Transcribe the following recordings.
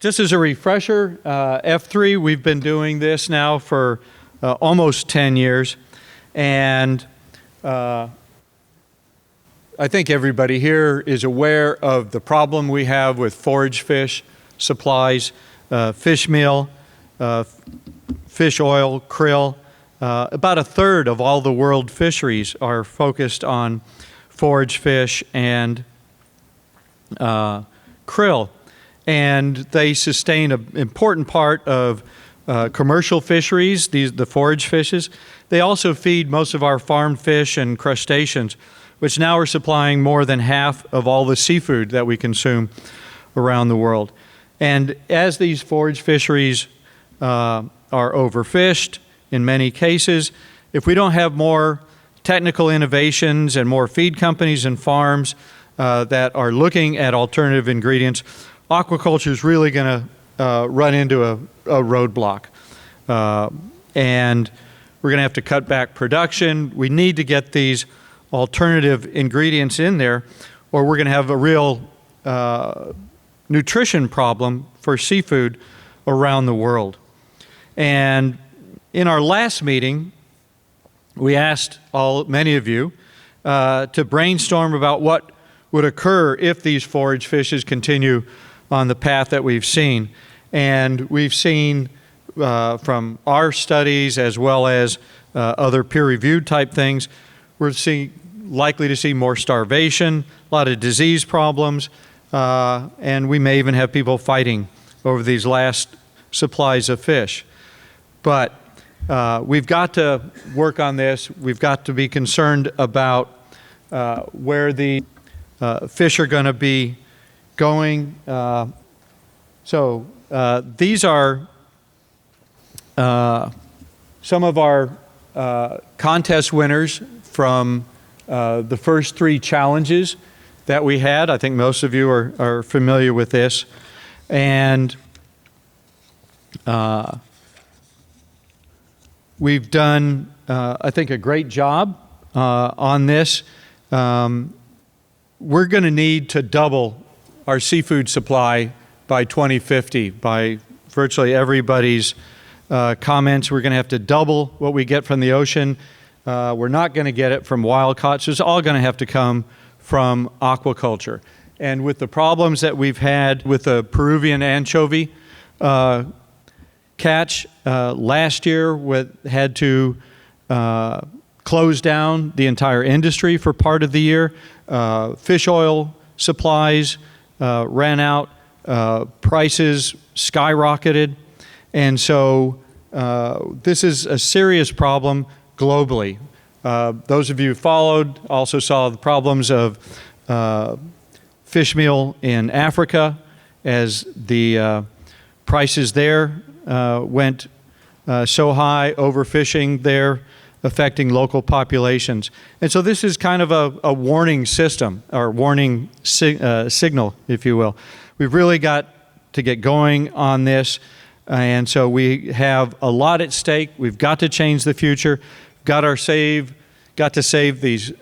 Just as a refresher, F3, we've been doing this now for almost 10 years. And I think everybody here is aware of the problem we have with forage fish supplies, fish meal, fish oil, krill. About a third of all the world fisheries are focused on forage fish and krill. And they sustain an important part of commercial fisheries, the forage fishes. They also feed most of our farm fish and crustaceans, which now are supplying more than half of all the seafood that we consume around the world. And as these forage fisheries are overfished in many cases, if we don't have more technical innovations and more feed companies and farms that are looking at alternative ingredients, aquaculture is really going to run into a roadblock. And we're going to have to cut back production. We need to get these alternative ingredients in there, or we're going to have a real nutrition problem for seafood around the world. And in our last meeting, we asked many of you to brainstorm about what would occur if these forage fishes continue on the path that we've seen. And we've seen from our studies as well as other peer-reviewed type things, we're likely to see more starvation, a lot of disease problems, and we may even have people fighting over these last supplies of fish. But we've got to work on this. We've got to be concerned about where the fish are going to be going. So these are some of our contest winners from the first 3 challenges that we had. I think most of you are familiar with this. And we've done, I think, a great job on this. We're going to need to double our seafood supply by 2050. By virtually everybody's comments, we're going to have to double what we get from the ocean. We're not going to get it from wild caught, so it's all going to have to come from aquaculture. And with the problems that we've had with the Peruvian anchovy catch last year, had to close down the entire industry for part of the year. Fish oil supplies ran out, prices skyrocketed, and so this is a serious problem globally. Those of you who followed also saw the problems of fish meal in Africa as the prices there went so high, overfishing there, affecting local populations. And so this is kind of a warning system, or warning signal, if you will. We've really got to get going on this, and so we have a lot at stake. We've got to change the future. Got to save these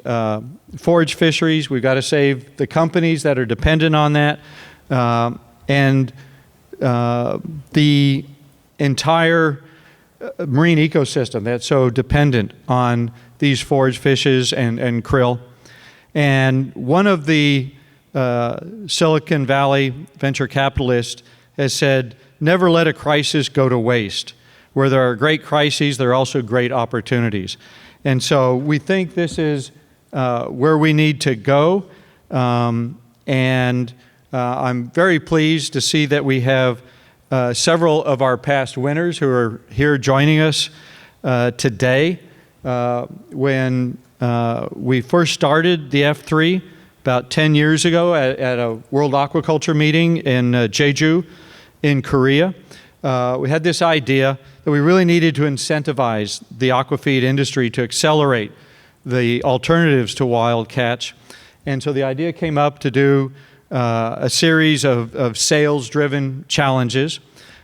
forage fisheries. We've got to save the companies that are dependent on that, and the entire marine ecosystem that's so dependent on these forage fishes and krill. And one of the Silicon Valley venture capitalists has said, never let a crisis go to waste. Where there are great crises, there are also great opportunities. And so we think this is where we need to go. And I'm very pleased to see that we have several of our past winners who are here joining us today. When we first started the F3 about 10 years ago at a World Aquaculture meeting in Jeju in Korea, we had this idea that we really needed to incentivize the aquafeed industry to accelerate the alternatives to wild catch. And so the idea came up to do a series of sales-driven challenges.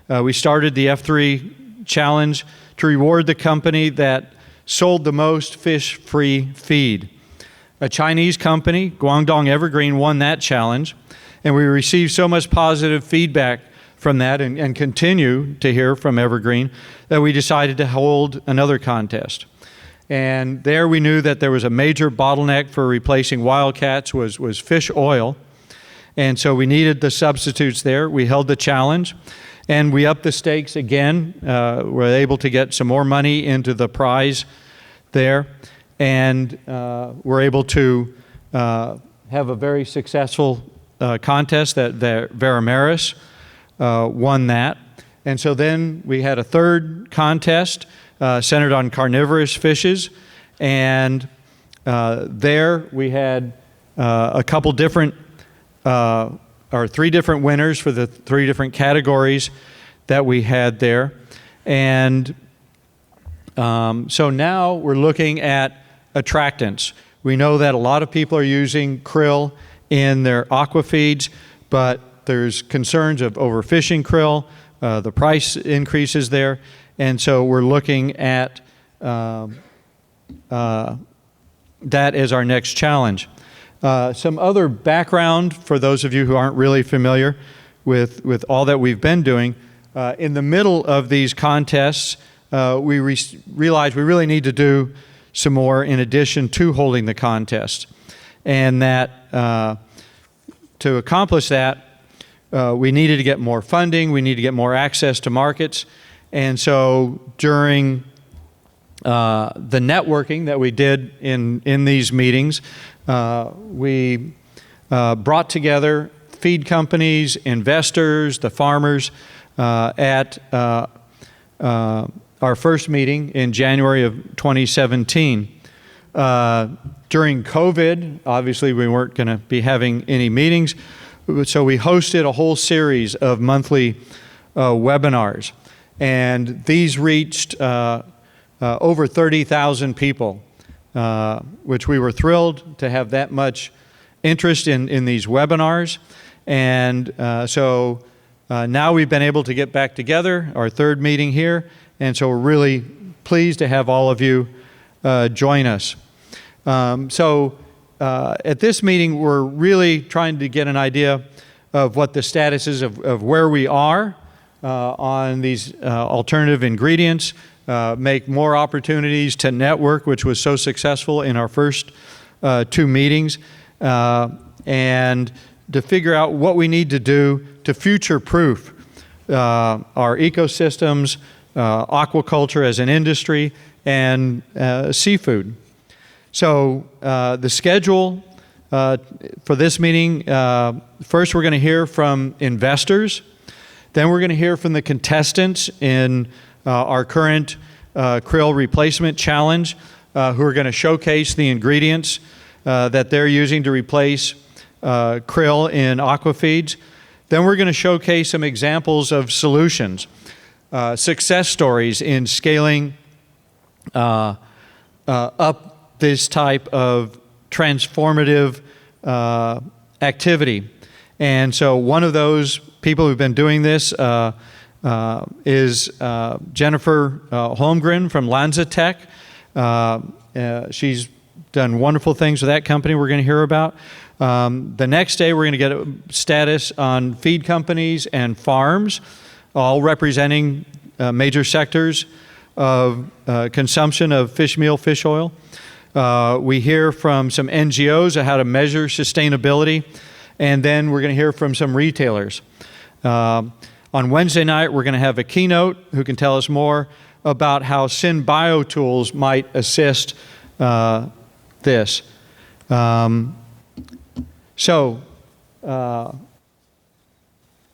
We started the F3 challenge to reward the company that sold the most fish-free feed. A Chinese company, Guangdong Evergreen, won that challenge, and we received so much positive feedback from that and continue to hear from Evergreen, that we decided to hold another contest. And there we knew that there was a major bottleneck for replacing wildcats was fish oil. And so we needed the substitutes there. We held the challenge, and we upped the stakes again. Were able to get some more money into the prize there, and were able to have a very successful contest that Verimaris won that. And so then we had a third contest centered on carnivorous fishes, and there we had a couple different or 3 different winners for the 3 different categories that we had there. And so now we're looking at attractants. We know that a lot of people are using krill in their aqua feeds, but there's concerns of overfishing krill, the price increases there, and so we're looking at that as our next challenge. Some other background for those of you who aren't really familiar with all that we've been doing. In the middle of these contests, we realized we really need to do some more in addition to holding the contest. And that to accomplish that, we needed to get more funding, we need to get more access to markets. And so during the networking that we did in these meetings, we brought together feed companies, investors, the farmers at our first meeting in January of 2017. During COVID, obviously we weren't going to be having any meetings, so we hosted a whole series of monthly webinars. And these reached over 30,000 people, which we were thrilled to have that much interest in these webinars. And so now we've been able to get back together, our third meeting here, and so we're really pleased to have all of you join us. At this meeting, we're really trying to get an idea of what the status is of where we are on these alternative ingredients, make more opportunities to network, which was so successful in our first 2 meetings, and to figure out what we need to do to future-proof our ecosystems, aquaculture as an industry, and seafood. So the schedule for this meeting, first we're going to hear from investors, then we're going to hear from the contestants in our current krill replacement challenge, who are going to showcase the ingredients that they're using to replace krill in aqua feeds. Then we're going to showcase some examples of solutions, success stories in scaling up this type of transformative activity. And so one of those people who've been doing this is Jennifer Holmgren from LanzaTech. She's done wonderful things with that company we're going to hear about. The next day, we're going to get a status on feed companies and farms, all representing major sectors of consumption of fish meal, fish oil. We hear from some NGOs on how to measure sustainability, and then we're going to hear from some retailers. On Wednesday night, we're going to have a keynote who can tell us more about how SynBio tools might assist this.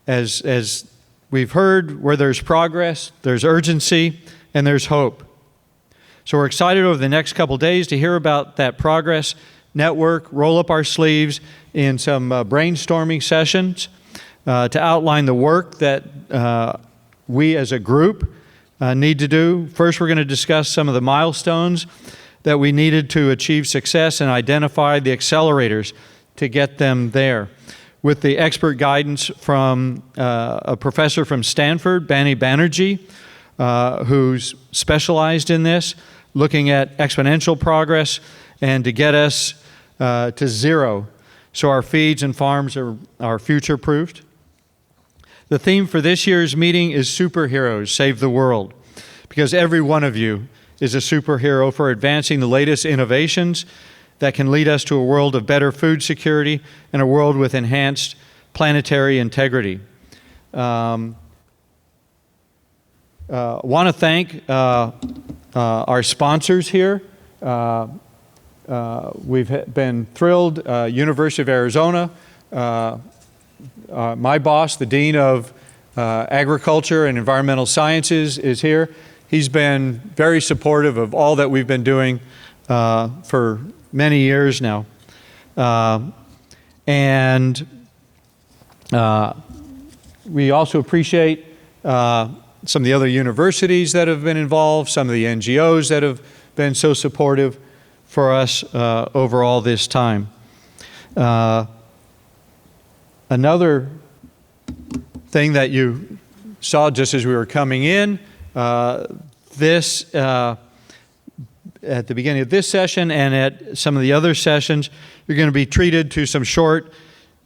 As we've heard, where there's progress, there's urgency, and there's hope. So we're excited over the next couple days to hear about that progress, network, roll up our sleeves in some brainstorming sessions to outline the work that we as a group need to do. First, we're going to discuss some of the milestones that we needed to achieve success and identify the accelerators to get them there. With the expert guidance from a professor from Stanford, Bani Banerjee, who's specialized in this, looking at exponential progress and to get us to zero so our feeds and farms are future-proofed. The theme for this year's meeting is Superheroes Save the World, because every one of you is a superhero for advancing the latest innovations that can lead us to a world of better food security and a world with enhanced planetary integrity. Want to thank our sponsors here. We've been thrilled. University of Arizona, my boss, the Dean of Agriculture and Environmental Sciences, is here. He's been very supportive of all that we've been doing for many years now. And we also appreciate some of the other universities that have been involved, some of the NGOs that have been so supportive for us over all this time. Another thing that you saw just as we were coming in, at the beginning of this session and at some of the other sessions, you're going to be treated to some short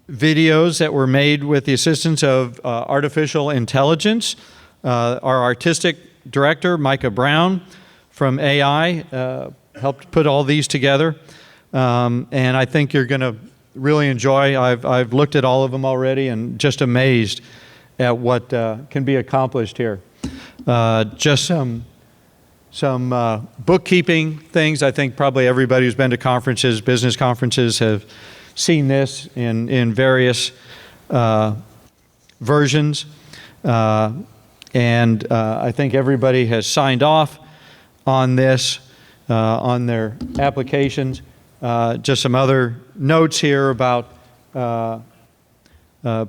videos that were made with the assistance of artificial intelligence. Our artistic director, Micah Brown from AI, helped put all these together. And I think you're going to really enjoy. I've looked at all of them already and just amazed at what can be accomplished here. Just some bookkeeping things. I think probably everybody who's been to conferences, business conferences, have seen this in various versions. And I think everybody has signed off on this, on their applications. Just some other notes here about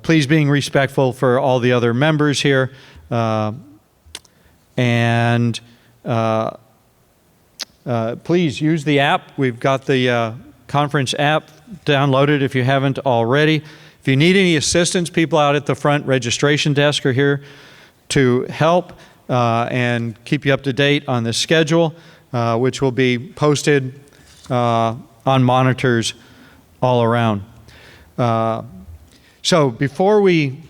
please being respectful for all the other members here. And please use the app. We've got the conference app downloaded if you haven't already. If you need any assistance, people out at the front registration desk are here to help and keep you up to date on the schedule, which will be posted on monitors all around. So before we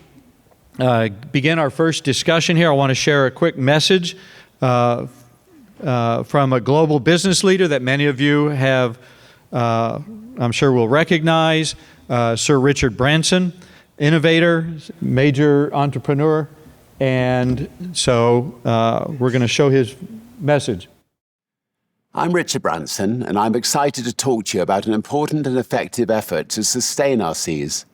begin our first discussion here, I want to share a quick message from a global business leader that many of you have, I'm sure will recognize, Sir Richard Branson, innovator, major entrepreneur, and so we're going to show his message. I'm Richard Branson, and I'm excited to talk to you about an important and effective effort to sustain our seas.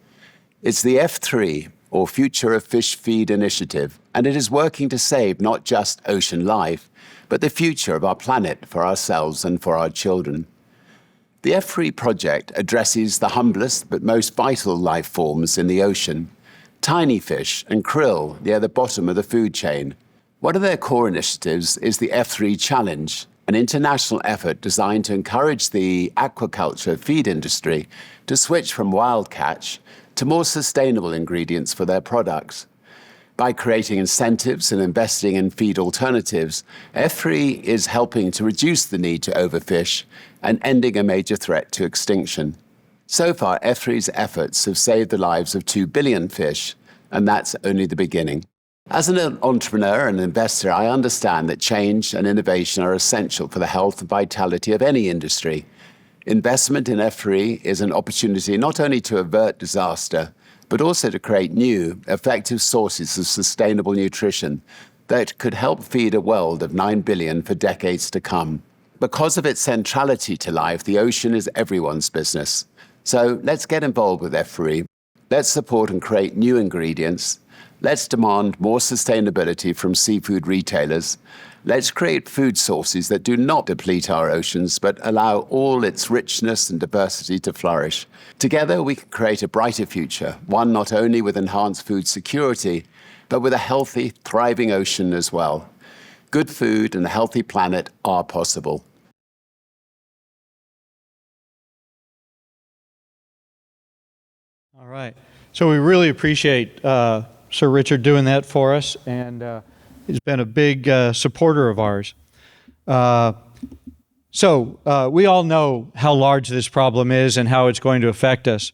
It's the F3, or Future of Fish Feed Initiative, and it is working to save not just ocean life, but the future of our planet for ourselves and for our children. The F3 project addresses the humblest but most vital life forms in the ocean, tiny fish and krill near the bottom of the food chain. One of their core initiatives is the F3 Challenge, an international effort designed to encourage the aquaculture feed industry to switch from wild catch to more sustainable ingredients for their products. By creating incentives and investing in feed alternatives, F3 is helping to reduce the need to overfish and ending a major threat to extinction. So far, F3's efforts have saved the lives of 2 billion fish, and that's only the beginning. As an entrepreneur and investor, I understand that change and innovation are essential for the health and vitality of any industry. Investment in F3 is an opportunity not only to avert disaster, but also to create new, effective sources of sustainable nutrition that could help feed a world of 9 billion for decades to come. Because of its centrality to life, the ocean is everyone's business. So let's get involved with F3. Let's support and create new ingredients. Let's demand more sustainability from seafood retailers. Let's create food sources that do not deplete our oceans, but allow all its richness and diversity to flourish. Together, we can create a brighter future, one not only with enhanced food security, but with a healthy, thriving ocean as well. Good food and a healthy planet are possible. All right. So we really appreciate Sir Richard doing that for us, and he's been a big supporter of ours. So we all know how large this problem is and how it's going to affect us.